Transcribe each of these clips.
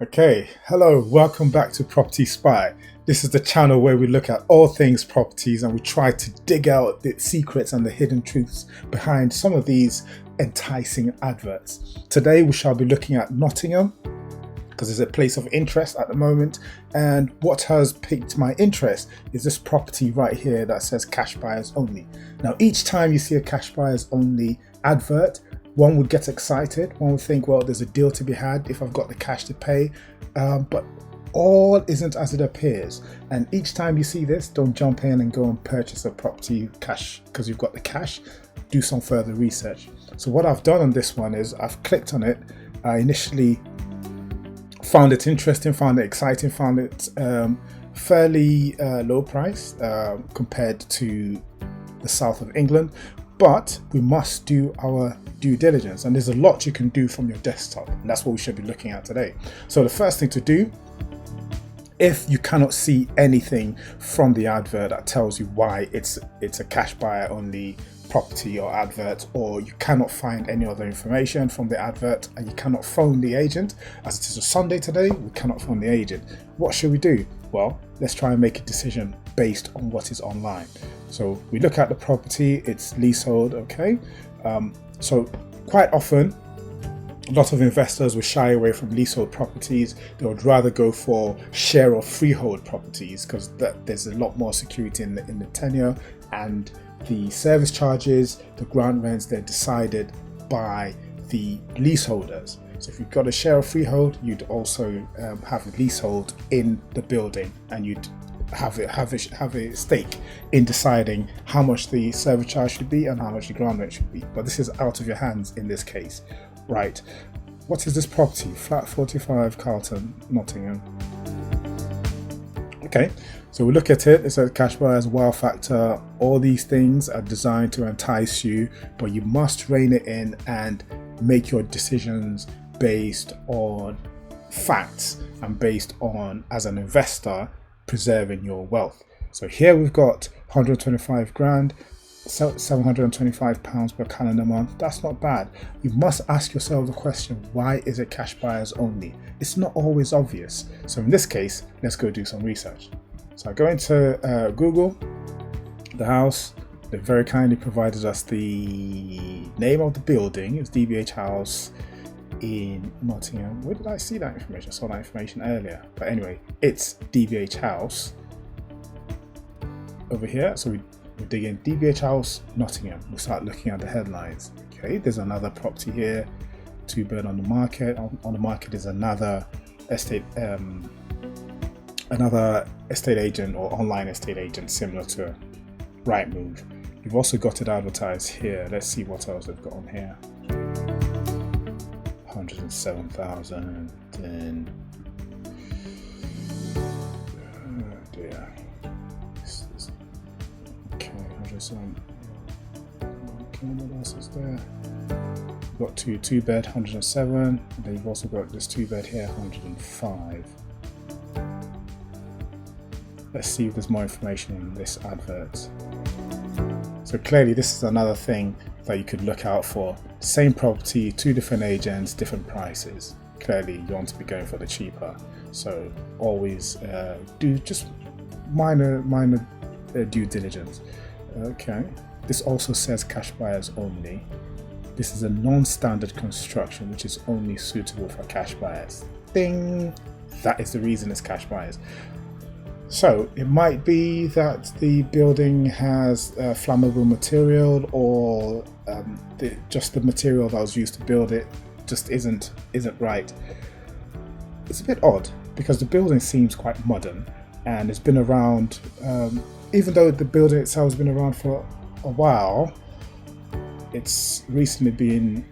Okay, hello, welcome back to Property Spy. This is the channel where we look at all things properties and we try to dig out the secrets and the hidden truths behind some of these enticing adverts. Today we shall be looking at Nottingham because it's a place of interest at the moment, and what has piqued my interest is this property right here that says cash buyers only. Now each time you see a cash buyers only advert, one would get excited, one would think, well, there's a deal to be had if I've got the cash to pay, but all isn't as it appears. And each time you see this, don't jump in and go and purchase a property cash because you've got the cash. Do some further research. So what I've done on this one is I've clicked on it. I initially found it interesting, found it exciting, found it fairly low price compared to the south of England, but we must do our due diligence, and there's a lot you can do from your desktop, and that's what we should be looking at today. So the first thing to do, if you cannot see anything from the advert that tells you why it's a cash buyer only property or advert, or you cannot find any other information from the advert and you cannot phone the agent, as it is a Sunday today, we cannot phone the agent. What should we do? Well, let's try and make a decision based on what is online. So we look at the property, it's leasehold, okay? So quite often, a lot of investors will shy away from leasehold properties. They would rather go for share or freehold properties because there's a lot more security in the tenure, and the service charges, the ground rents, they're decided by the leaseholders. So if you've got a share or freehold, you'd also have a leasehold in the building, and you'd have a stake in deciding how much the service charge should be and how much the ground rent should be. But this is out of your hands in this case. Right, what is this property? Flat 45 Carlton, Nottingham. Okay, so we look at it. It says cash buyers, wow factor. All these things are designed to entice you, but you must rein it in and make your decisions based on facts and based on, as an investor, preserving your wealth. So here we've got 125 grand, 725 pounds per calendar month. That's not bad. You must ask yourself the question, why is it cash buyers only? It's not always obvious. So in this case, let's go do some research. So I go into Google, the house. They very kindly provided us the name of the building. It's DBH House in Nottingham. Where did I see that information? I saw that information earlier, but anyway, it's DBH House over here. So we dig in DBH House Nottingham. We start looking at the headlines. Okay, there's another property here, 2-bed on the market. On the market is another estate agent or online estate agent similar to Rightmove. You've also got it advertised here. Let's see what else they've got on here. 107,000 and dear. Okay, 107. Okay, what else is there? You've got two bed, 107, and then you've also got this 2-bed here, 105. Let's see if there's more information in this advert. So clearly this is another thing that you could look out for. Same property, 2 different agents, different prices. Clearly you want to be going for the cheaper. So always do just minor due diligence. Okay, this also says cash buyers only. This is a non-standard construction which is only suitable for cash buyers. Ding! That is the reason it's cash buyers. So it might be that the building has flammable material, or just the material that was used to build it just isn't right. It's a bit odd because the building seems quite modern and it's been around. Even though the building itself has been around for a while, it's recently been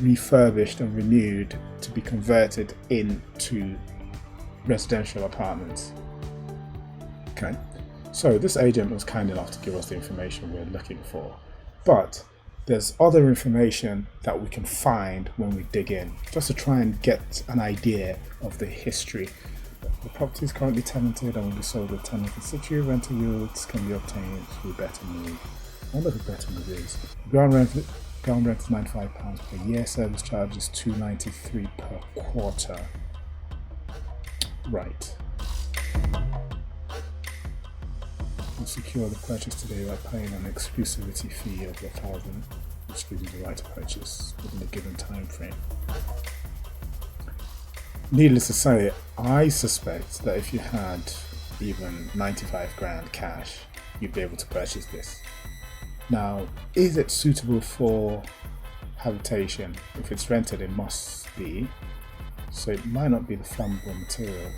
refurbished and renewed to be converted into residential apartments. Okay, so this agent was kind enough to give us the information we're looking for, but there's other information that we can find when we dig in, just to try and get an idea of the history. The property is currently tenanted and will be sold with tenant in situ. Rental yields can be obtained through better move. I wonder who better move is. Ground rent is £95 per year. Service charge is £293 per quarter. Right. And secure the purchase today by paying an exclusivity fee of £1,000, which gives you the right to purchase within a given time frame. Needless to say, I suspect that if you had even 95 grand cash, you'd be able to purchase this. Now, is it suitable for habitation? If it's rented, it must be. So it might not be the flammable material.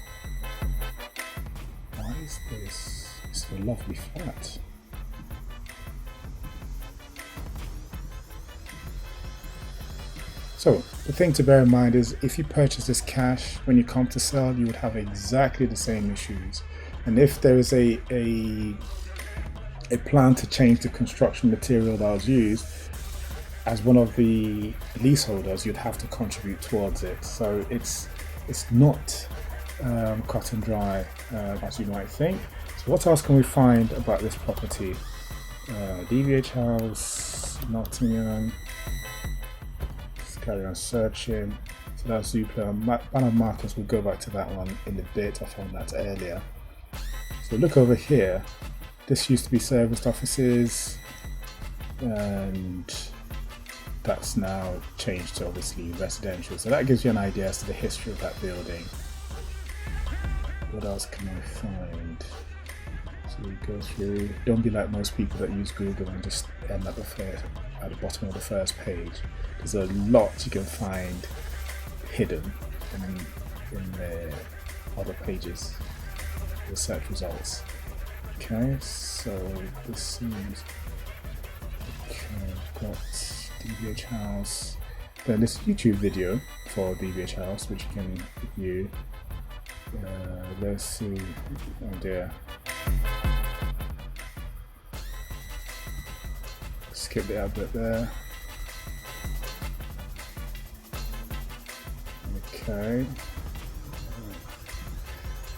Why is this? It's a lovely flat. So the thing to bear in mind is if you purchase this cash, when you come to sell, you would have exactly the same issues. And if there is a plan to change the construction material that was used, as one of the leaseholders, you'd have to contribute towards it. So it's not cut and dry as you might think. So what else can we find about this property? DVH house, Nottingham. Let's carry on searching. So that's Zoopla. Banner markers, we'll go back to that one in a bit. I found that earlier. So look over here. This used to be serviced offices, and that's now changed to obviously residential. So that gives you an idea as to the history of that building. What else can I find? So we go through. Don't be like most people that use Google and just end up at the bottom of the first page. There's a lot you can find hidden in the other pages, the search results. Okay, so this seems okay. I've got DVH house. Then this YouTube video for DVH house, which you can view. Let's see. Oh dear. Skip the advert there. Okay.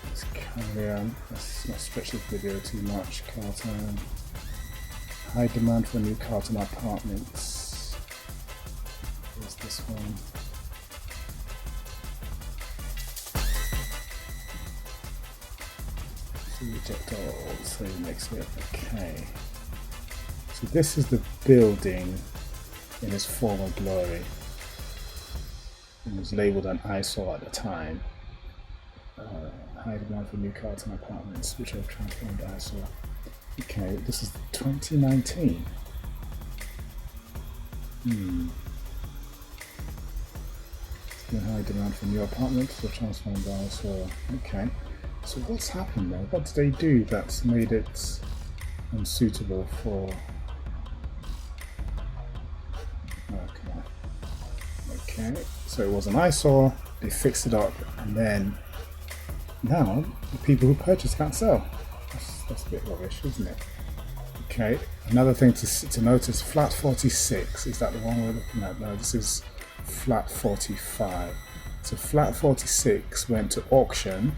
Let's carry on. Let's not stretch this video too much. Carlton. High demand for new Carlton apartments. Where's this one? Reject all. Save next bit. Okay. So this is the building in its former glory. It was labelled an eyesore at the time. High demand for new Carlton apartments, which are transformed eyesore. Okay, this is 2019. High demand for new apartments, which are transformed eyesore. Okay. So what's happened there? What did they do that's made it unsuitable for... Oh, come on. Okay, so it was an eyesore, they fixed it up, and then now the people who purchase can't sell. That's a bit rubbish, isn't it? Okay, another thing to notice, flat 46, is that the one we're looking at? No, this is flat 45. So flat 46 went to auction.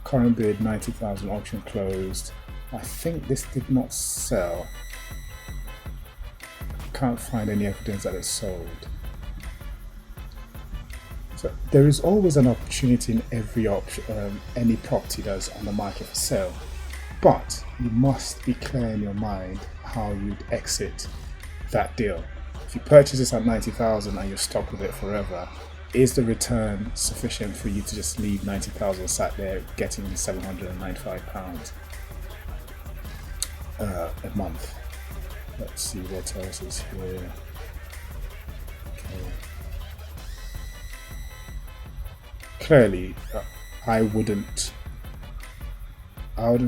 Current bid 90,000, auction closed. I think this did not sell. Can't find any evidence that it sold. So there is always an opportunity in every any property that's on the market for sale, but you must be clear in your mind how you'd exit that deal. If you purchase this at 90,000 and you're stuck with it forever, is the return sufficient for you to just leave 90,000 sat there getting £795 a month? Let's see what else is here. Okay. Clearly, I wouldn't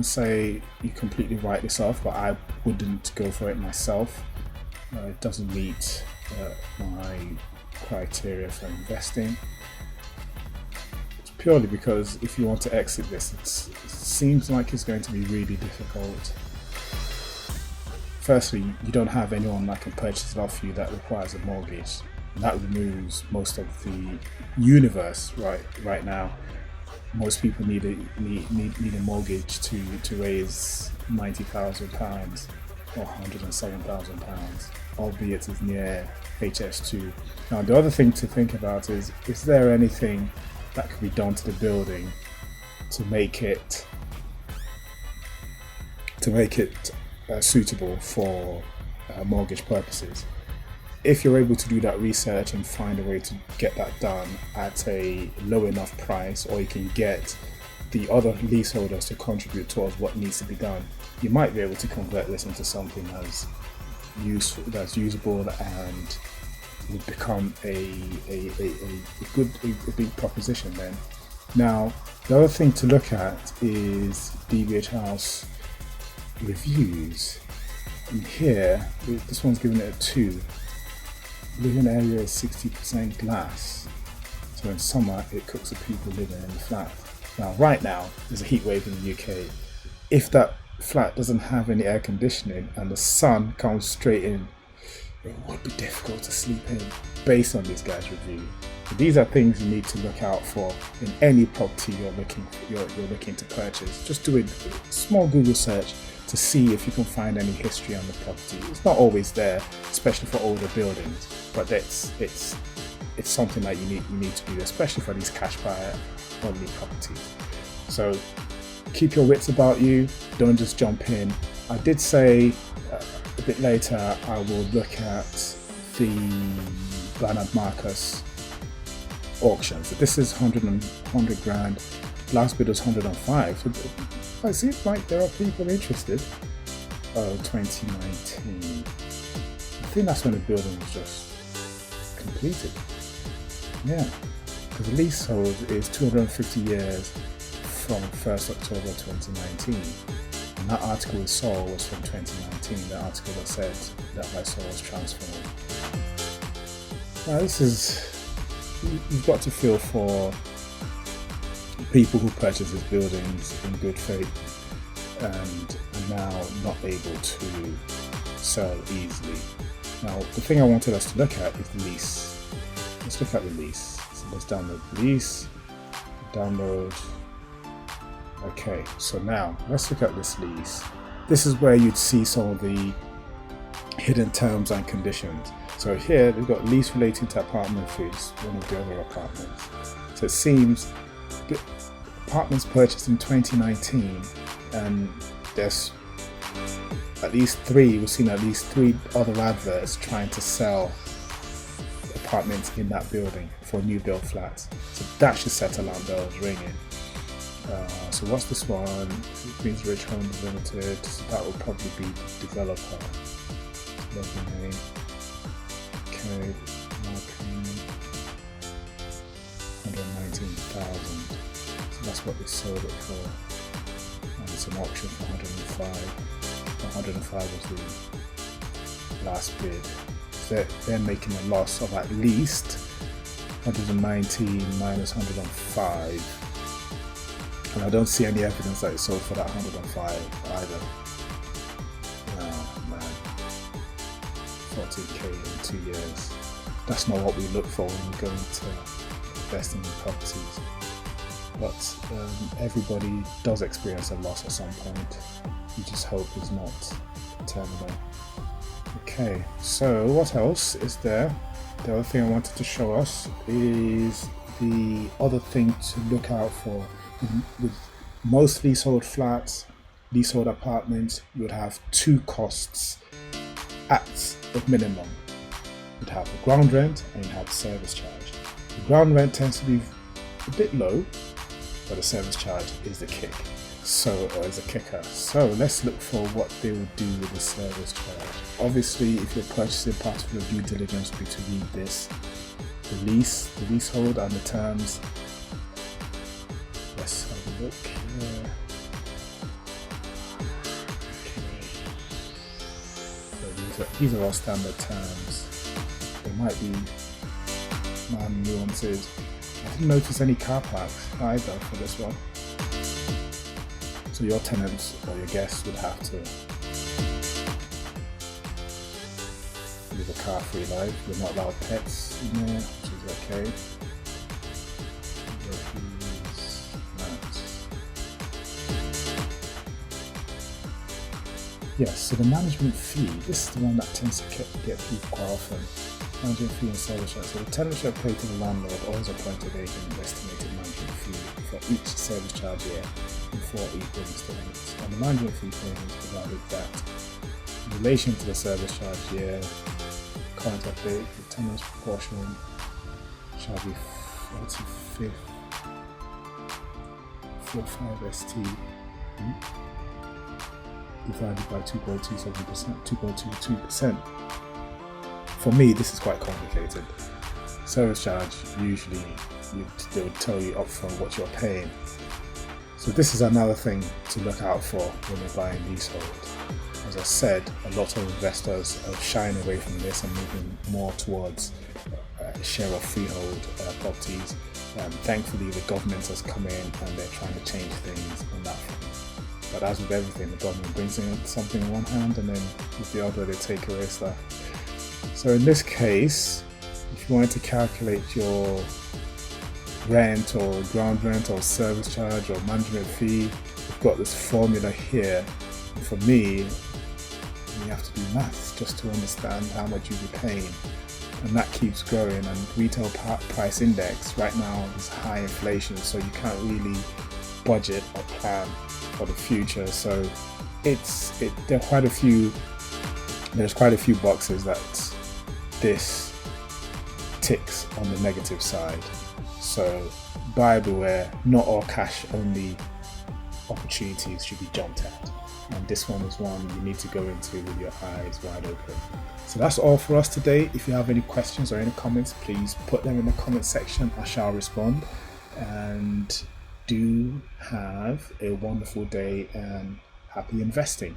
say you completely write this off, but I wouldn't go for it myself. It doesn't meet my criteria for investing. It's purely because if you want to exit this, it seems like it's going to be really difficult. Firstly, you don't have anyone that can purchase it off you that requires a mortgage. And that removes most of the universe right now. Most people need a mortgage to raise £90,000 or £107,000, albeit it's near HS2. Now the other thing to think about is there anything that could be done to the building to make it suitable for mortgage purposes. If you're able to do that research and find a way to get that done at a low enough price, or you can get the other leaseholders to contribute towards what needs to be done, you might be able to convert this into something that's usable and would become a big proposition then. Now, the other thing to look at is DBH House reviews. And here, this one's giving it a 2. Living area is 60% glass. So in summer, it cooks the people living in the flat. Now, right now, there's a heat wave in the UK. If that flat doesn't have any air conditioning and the sun comes straight in, it would be difficult to sleep in based on this guy's review. So these are things you need to look out for in any property you're looking to purchase. Just do a small Google search to see if you can find any history on the property. It's not always there, especially for older buildings, but it's something that you need to do, especially for these cash buyer only properties. So keep your wits about you, don't just jump in. I did say a bit later I will look at the Bernard Marcus auction. So this is 100 grand, last bid was 105. So it seems like there are people interested. 2019. I think that's when the building was just completed. Yeah, because the leasehold is 250 years from 1st October 2019. And that article we saw was from 2019, the article that said that I saw was transformed. Now you've got to feel for people who purchase these buildings in good faith and are now not able to sell easily. Now the thing I wanted us to look at is the lease. Let's look at the lease. So let's download the lease, download. Okay, so now let's look at this lease. This is where you'd see some of the hidden terms and conditions. So here we've got lease relating to apartment fees, one of the other apartments. So it seems the apartments purchased in 2019, and there's at least 3, we've seen at least 3 other adverts trying to sell apartments in that building for new build flats. So that should set alarm bells ringing. So what's this one? Queensbridge Homes Limited. So that will probably be the developer. Login name. Okay, marketing. 119,000. So that's what they sold it for. And it's an auction for 105. 105 was the last bid. So they're making a loss of at least 119 minus 105. And I don't see any evidence that it sold for that 105 either. Oh man, 40k in 2 years. That's not what we look for when we're going to invest in properties. But everybody does experience a loss at some point. You just hope it's not terminal. Okay, so what else is there? The other thing I wanted to show us is the other thing to look out for. With most leasehold flats, leasehold apartments, you would have 2 costs at the minimum. You'd have the ground rent and you'd have the service charge. The ground rent tends to be a bit low, but the service charge is the kicker. So let's look for what they would do with the service charge. Obviously, if you're purchasing, part of your due diligence would be to read this, the leasehold and the terms. Let's have a look here. Okay. So these are all standard terms. There might be nuances. I didn't notice any car parks either for this one. So your tenants or your guests would have to live a car-free life. You're not allowed pets in there, which is okay. Yes, so the management fee, this is the one that tends to get people quite often. Management fee and service charge. So the tenant shall pay to the landlord or his appointed agent an estimated management fee for each service charge year in 4 equal installments. And the management fee payment is provided that in relation to the service charge year, current update, the tenant's proportion shall be 45 ST divided by 2.27%, 2.22%. For me, this is quite complicated. Service charge, usually they would tell you upfront what you're paying. So this is another thing to look out for when you're buying leasehold. As I said, a lot of investors are shying away from this and moving more towards share of freehold properties. Thankfully, the government has come in and they're trying to change things on that front. But as with everything, the government brings in something in one hand and then with the other they take away stuff. So in this case, if you wanted to calculate your rent or ground rent or service charge or management fee, we've got this formula here. And for me, you have to do maths just to understand how much you'll be paying. And that keeps growing, and retail price index right now is high inflation, so you can't really budget or plan for the future. So there's quite a few boxes that this ticks on the negative side. So buyer beware, not all cash only opportunities should be jumped at. And this one is one you need to go into with your eyes wide open. So that's all for us today. If you have any questions or any comments, please put them in the comment section. I shall respond. And do have a wonderful day and happy investing.